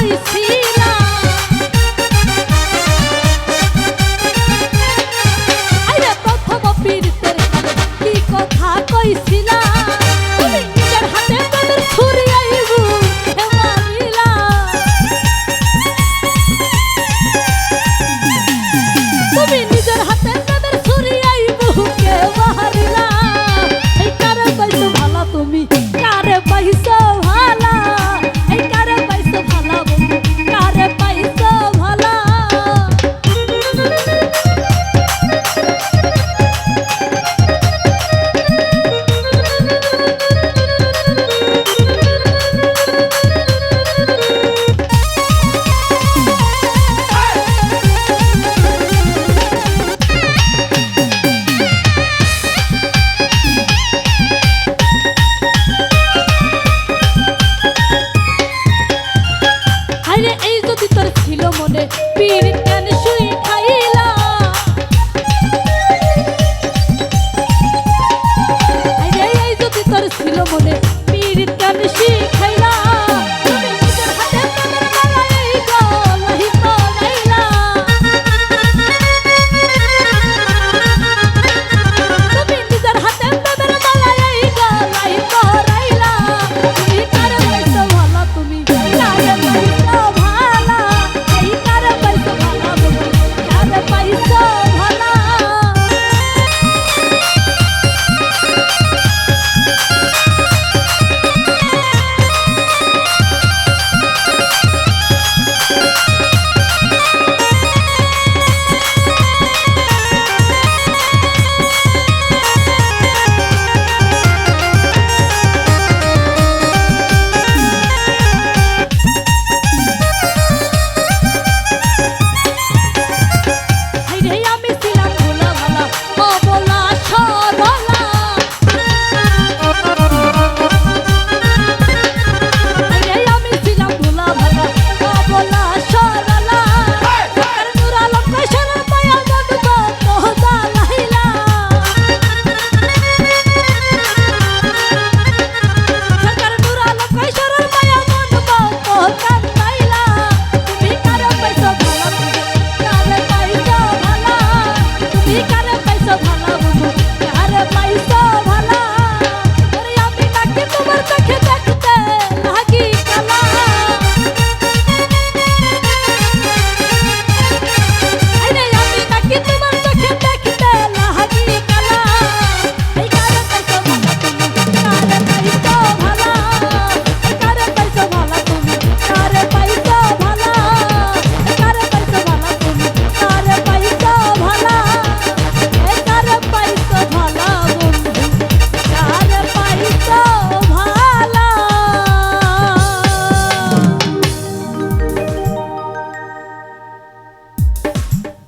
কইছিলা আরে প্রথম পীড়িতের কালে কি কথা কইছিলা তুমি নিজের হাতে তাদের ছুরি আইবু হে মারিলা তুমি নিজের হাতে তাদের ছুরি আইবু কে মারিলা এই কারে পাইছো ভালা তুমি কারে পাইছো ভালা এই কারে পাইছো ভালা বন্ধু কারে পাইছো ভালা আরে এই যদি তোর ছিল মনে পীর কেন শুই খাইলা আরে এই যদি তোর ছিল মনে পীর কেন শুই খাইলা তুমি নিজের হাতে তোমার মালাই গলাই করাইলা তুমি নিজের হাতে তোমার মালাই গলাই করাইলা তুমি কারে পাইছো ভালা তুমি কারে পাইছো ভালা এই কারে পাইছো ভালা বন্ধু কারে পাইছো ভালা আইরে আমি ছিলাম ভোলা ভালা অবলা সরলা আইরে আমি ছিলাম ভোলা ভালা অবলা সরলা সরকার নূর আলম কইসরের মায়া মন কত জালাইলা সরকার নূর আলম কইসরের মায়া মন কত